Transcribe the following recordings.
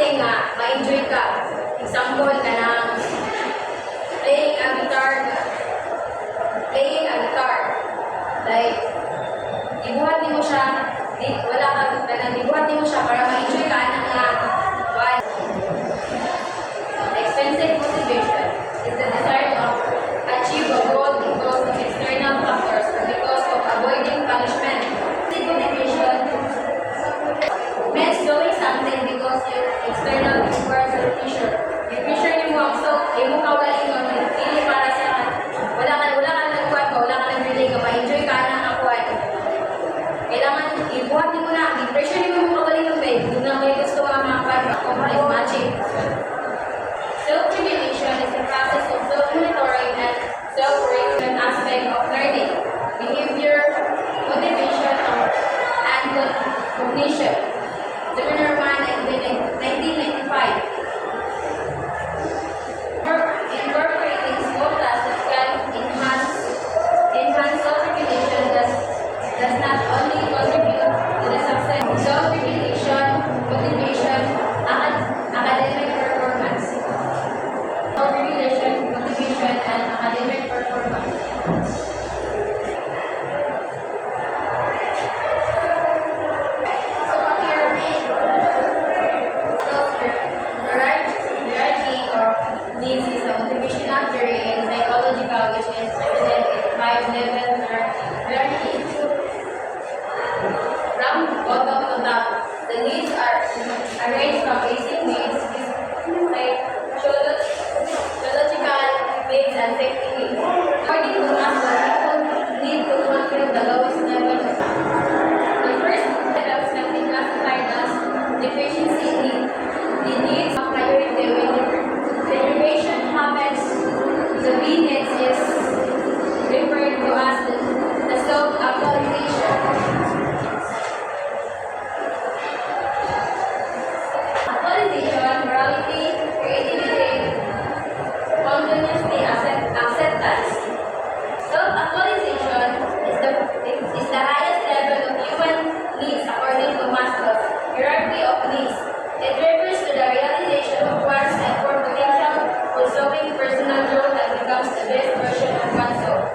say nga, ma-enjoy ka. Example ka ng playing a guitar. Playing a guitar. Like, ibuhat mo siya, wala ka ganang ibuhat mo siya para ma-enjoy ka ng nga. Expensive motivation is the desire to achieve a goal because of external factors or because of avoiding punishment. Motivation means doing something because external requires a pressure. Yung pressure ni mo, so, yung mo kawaling mo, hindi para sa wala ka nagkuhan ka, wala ka nag-relay ka, ma-enjoy ka na kakuhan. Kailangan, ibuhat mo na, i-pressure ni mo kawaling mo, doon na may gusto mga pagka, kung matching. Self-regulation is the process of self-monitoring and self-regulation aspect of learning, behavior, motivation, and cognition. Zimmerman, 1995. Incorporating small tasks that can enhance self-regulation does not only contribute to the success of self-regulation, motivation, academic performance. Self-regulation, motivation, and academic performance. Needs is a motivational theory in psychological, which is evident in 5-level hierarchy. From bottom to top, the needs are arranged from basic needs, psychological needs, and safety needs. According to Maslow, people need to fulfill the lowest level. The first levels can be classified as deficiency need. The needs of priority when derivation happens, the B needs is referred to as the self-actualization. Actualization, morality, creativity, continuity, acceptance. Self-actualization is the highest level of human needs according to Maslow's hierarchy of needs. It refers to the realization of one's full potential, pursuing personal growth that becomes the best version of oneself.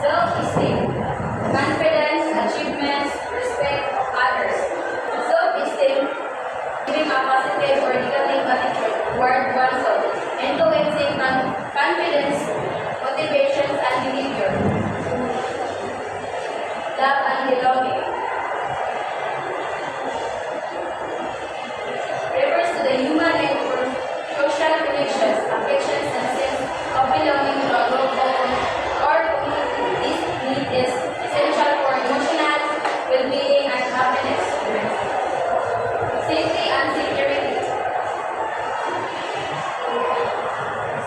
Self-esteem, confidence, achievements, respect of others. Self-esteem, giving a positive or negative attitude toward oneself, influencing confidence, motivations, and behavior. Love and belonging. Refers to the human and social connections, affections, and sense of belonging to a group or community. This need is essential for emotional well-being and happiness. Safety and security.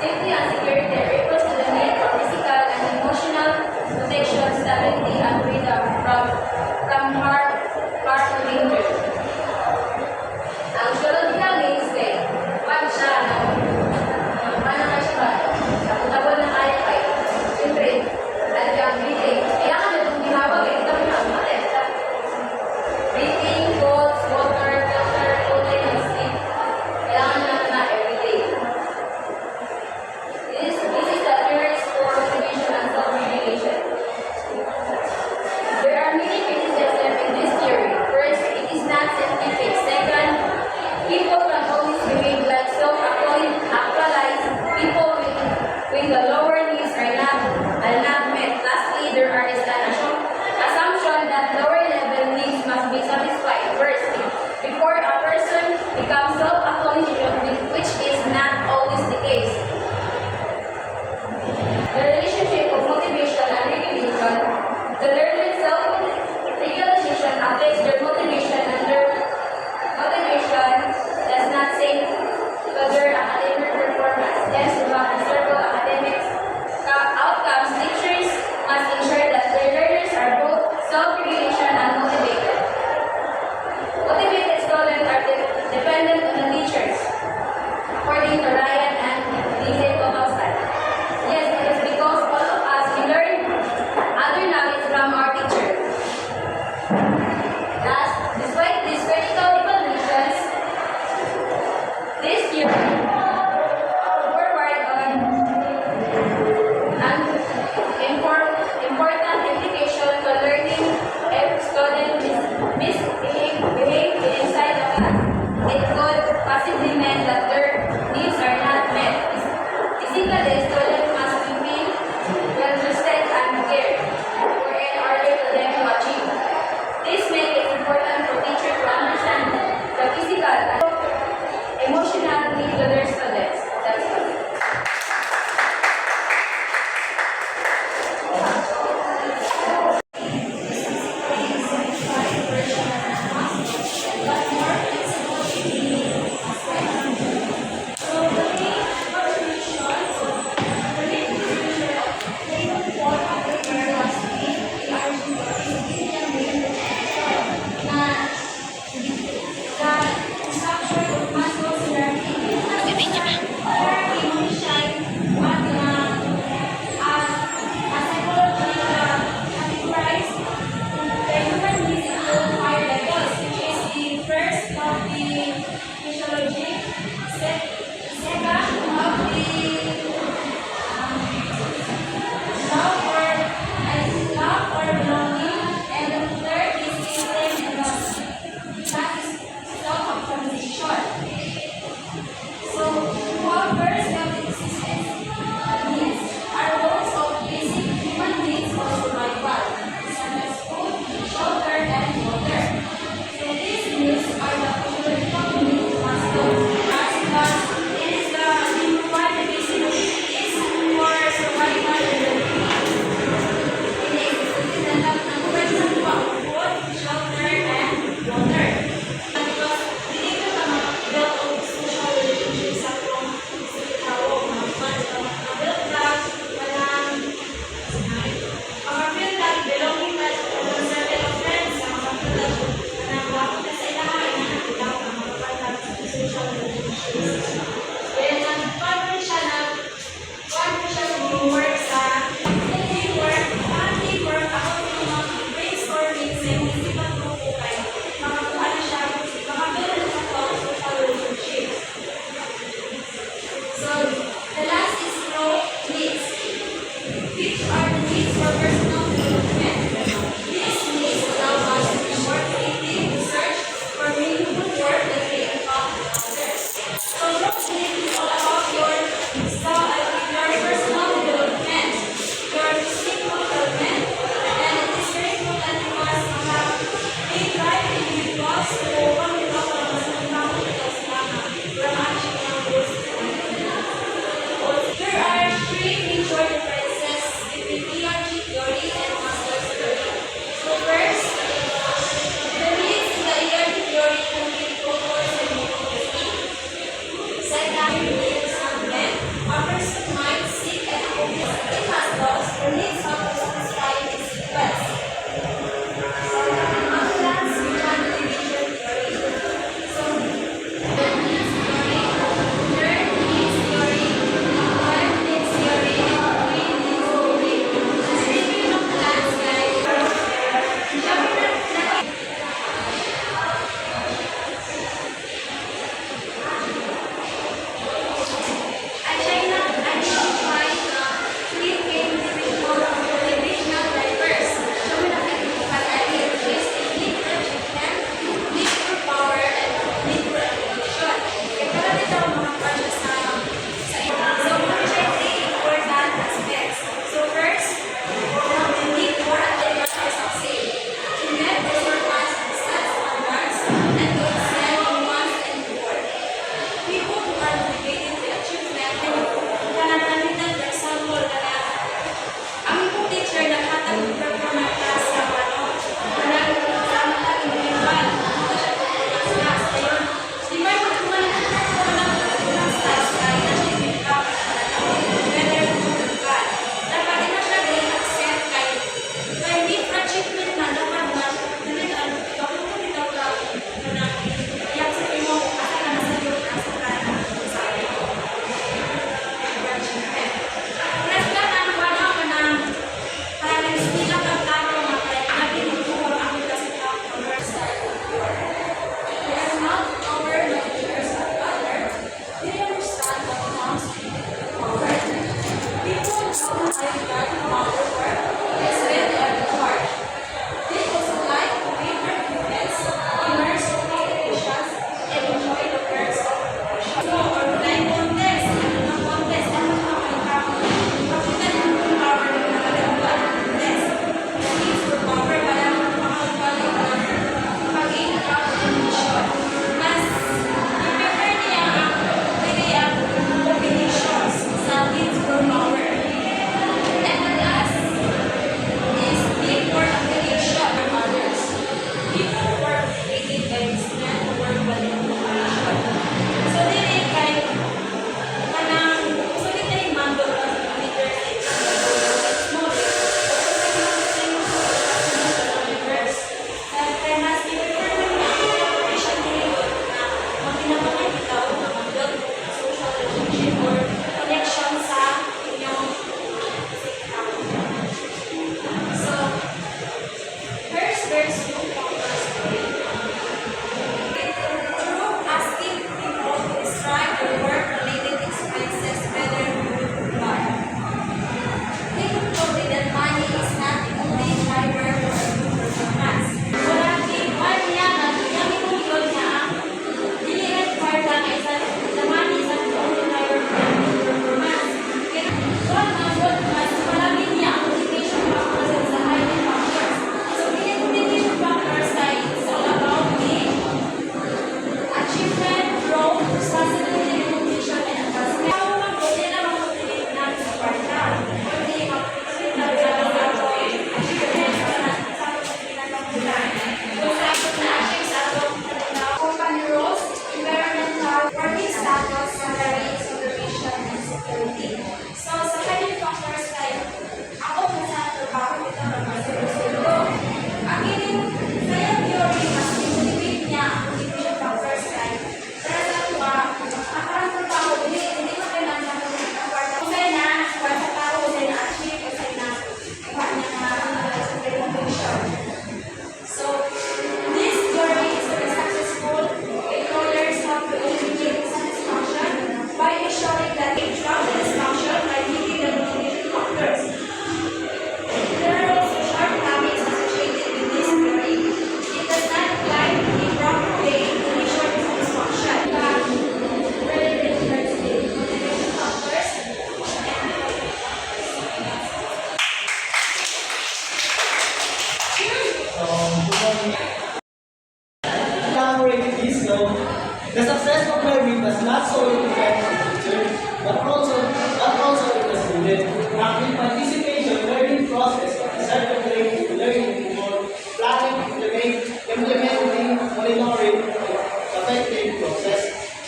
Safety and security refers to the need for physical and emotional protection, stability, and freedom from harm or danger. Ang psychological needs ay pag siya paano ka siya ba? Tabon na kaya kayo. Siyempre, at yung breathing. Kailangan na itong gihawag ito na umalit. Breathing, foods, water, shelter, clothing, and sleep. Kailangan na na everyday. This is the theories for motivation and self-regulation. There are many criticisms in this theory. First, it is not scientific. Second, people can always behave like self-actualized people when the lower needs are not met. Lastly, there is an assumption that lower level needs must be satisfied first before a person becomes self-actualization, which is not always the case. The relationship of motivation and regulation. The learner's self-realization affects their motivation, and their motivation does not sink to their academic performance. Hence, to have observable academic outcomes, teachers must ensure that their learners are both self-regulation and motivated. Motivated students are dependent on the teachers, according to Ryan and Lisa Totalstan. Yes, it is because all of us we learn other knowledge from our teacher. concerns you personally. Through asking people to describe their work-related expenses better than money. Think probably that money is not the only driver for a good performance. Marami, money yan, yung yun niya, hindi required lang isa, the money is not the only driver for a good performance. Kaya, good, mas marami niya ang motivation factors sa highly factors. So, motivation factors ay it's all about the achievement, growth, responsibility, recognition, and advancement. Kaya naman po, yan ang motivate natin sa kwarta. Hindi mag-motivate na rin ang achievement sa pinagkakulan. Kung sa akin na achieve sa atong company roles, environmental, working status, salary, supervision, and security. So, sa kanyang factors tayo, ako kung sa trabaho ito ng masigulo. Ang ining kaya theory, mas motivate niya ang motivation factors tayo. Para sa tuwa, ang parang trabaho, hindi ko kailangan ng kwarta. Kung sa'yo na, kwarta tao, kung sa'yo na achieve, kung sa'yo na kuha niya na sa recognition. So, this theory is very successful. Employers have to eliminate dissatisfaction by ensuring that they track the dysfunction by meeting the motivation factors. There are also shortcomings associated with this theory. It does not apply in proper way to measure dissatisfaction. Related to motivation factors Elaborated this note, the success of my week was not solely dependent on the teacher, but also on the student. Active participation, learning process, circulating, learning more, planning, implementing, monitoring, effective process,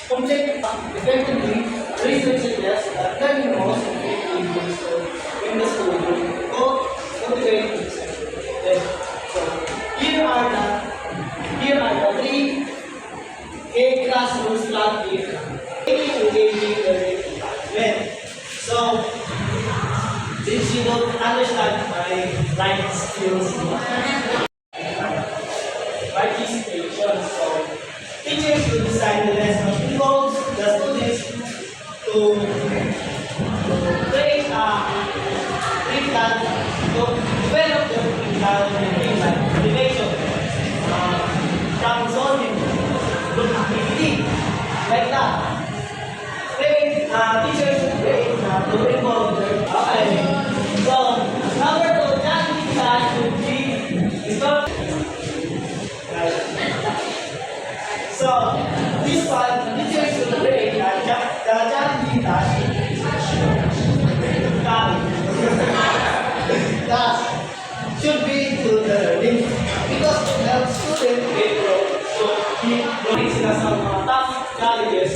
complete effectively, research suggests that learning most effectively in the student, motivating the student. So, here are the three A classroom strategy engaging learning environment. So, since you don't understand my life skills, participation. So, teachers will design the lesson involves the students to create a critical, to develop their critical motivation, problem solving, group activity, like that. Teachers create to involve their So, number two, challenging class should be start. So, this one, teachers should create the challenging task should be to the learning because it helps students get grow. So, growing sila sa mga tough challenges,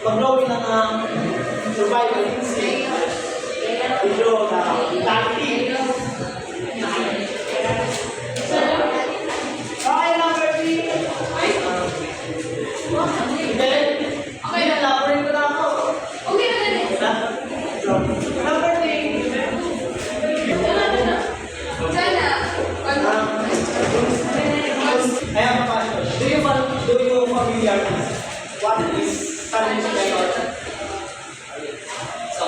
pag-growing ng survival instinct, grow na mentality. Okay, number 3. Okay, elaborate ko na ako. okay na din. Number 3. Sana, I have a question. Do you familiar with what is sandwich method? So,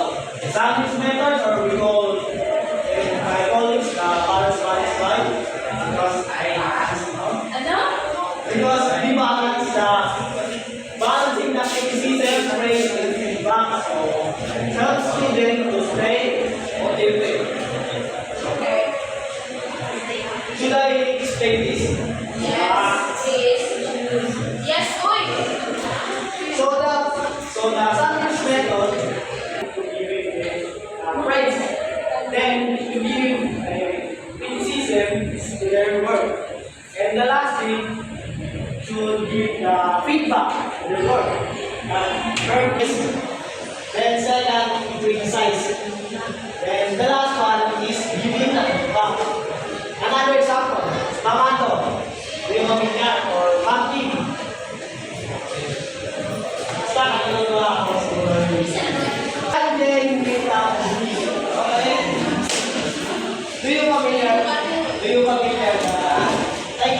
sandwich method, or we call I call it the balance by because I ano? because we balance the balancing the criticism, praise, and feedback. So, helps students to stay motivated. Okay. Should I explain this? Yes, oy. So the sandwich method to give praise, then to give criticism to their work, and the last thing should give the feedback to their work. Purpose, then second criticize, then the last one is giving the feedback. Another example, Mamato, yung mamilya or monkey. Basta nagagawa ako siguro. Then, okay? Do you familiar na, like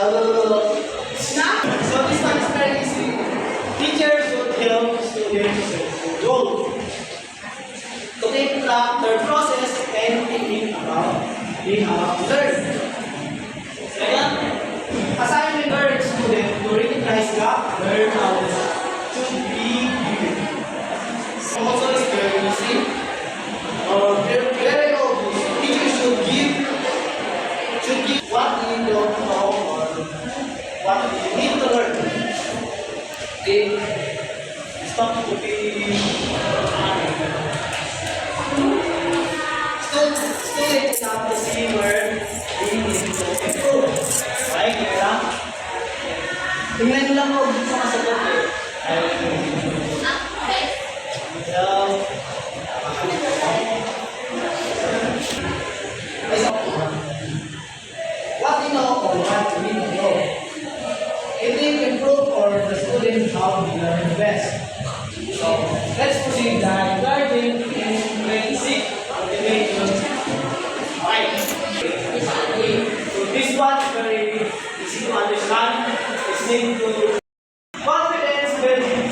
Snap. So this one is very easy. Teachers would help students to goal. To take track their process and thinking about being learn. Second, assign encourage students to recognize gap where knowledge should be given. Also is very easy. Very obvious. Teachers should give what you don't know or what you need to learn. Okay? Stop to be students have to see where we need to improve. Okay, clear lang? Tingnan nyo lang po sa kasagot eh. So, what you know or what you need to know. It will improve for the student how to learn best. So, let's proceed that regarding in basic motivation. Right. So this one is very easy to understand. It's linked to confidence building.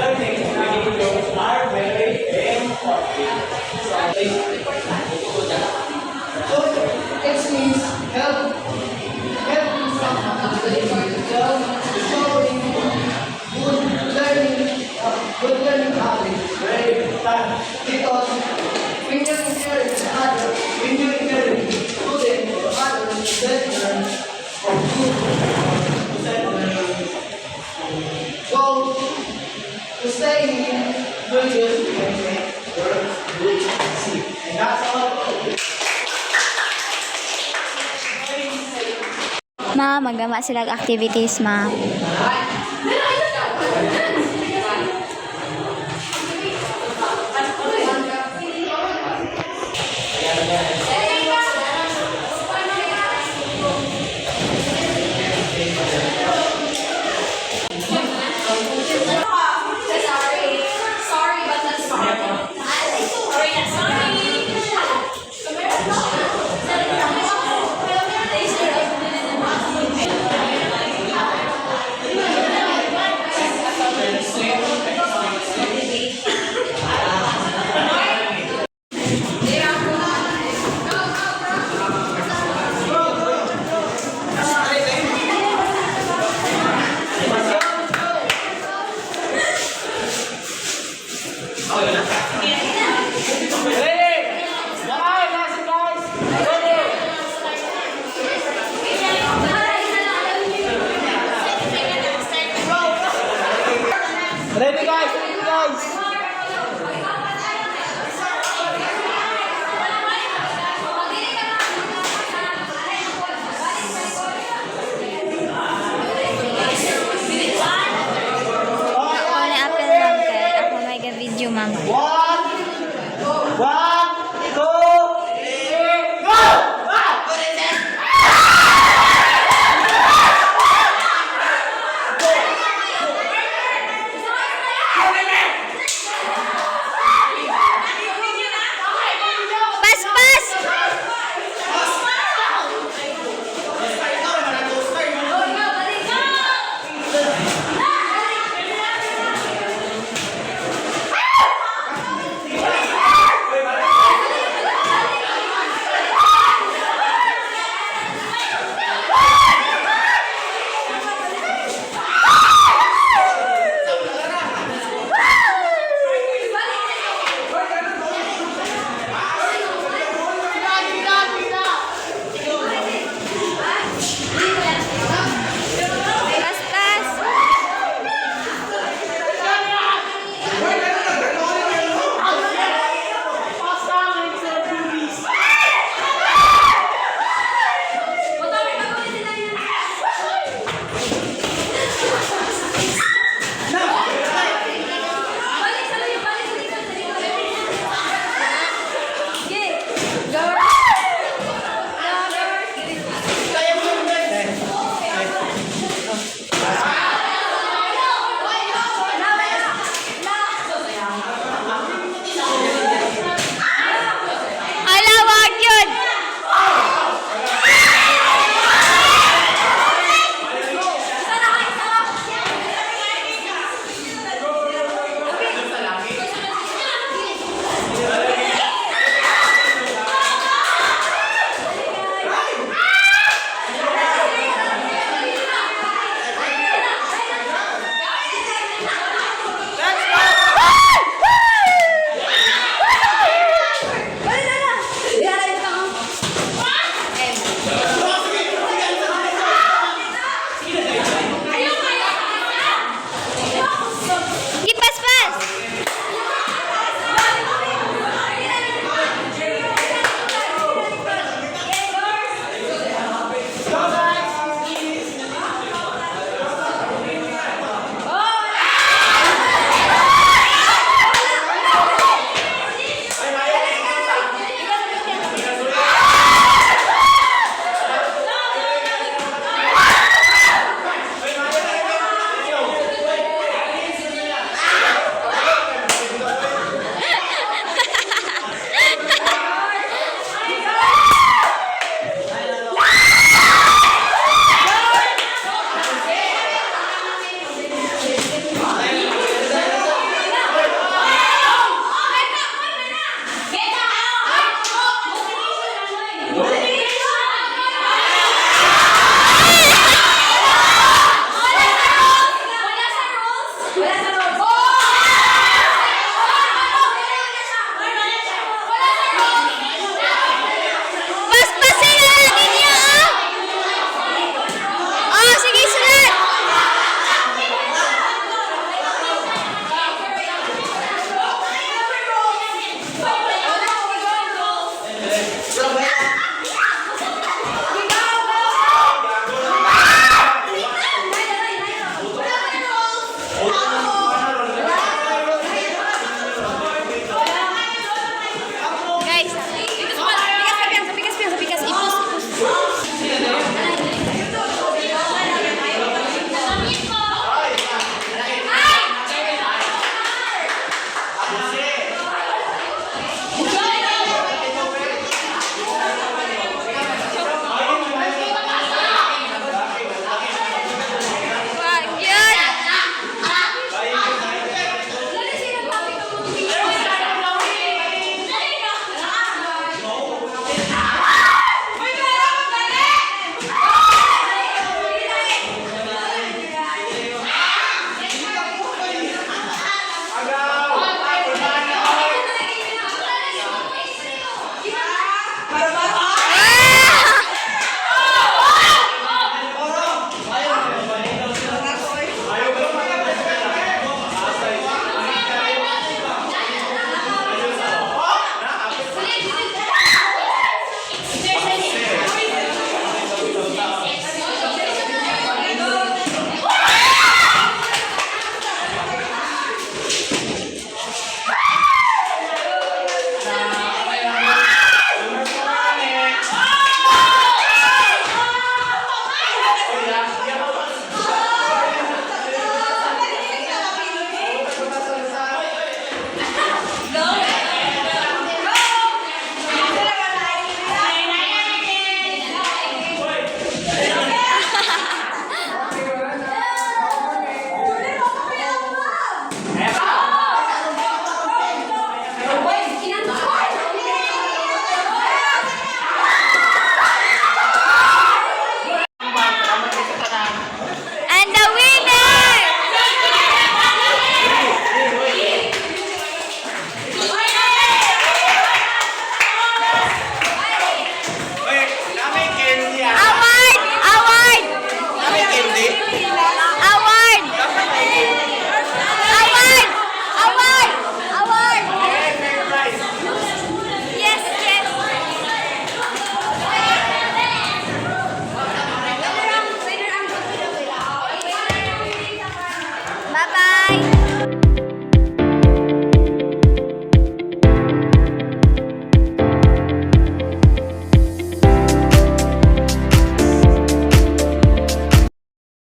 Learning behaviors are very important. So it means help someone to showing good learning habits is very important because when you encourage others, when you encourage students or others to learn from good to learn. So to stay in religious can make work good easy. And that's all. Ma, magama sila activities, ma.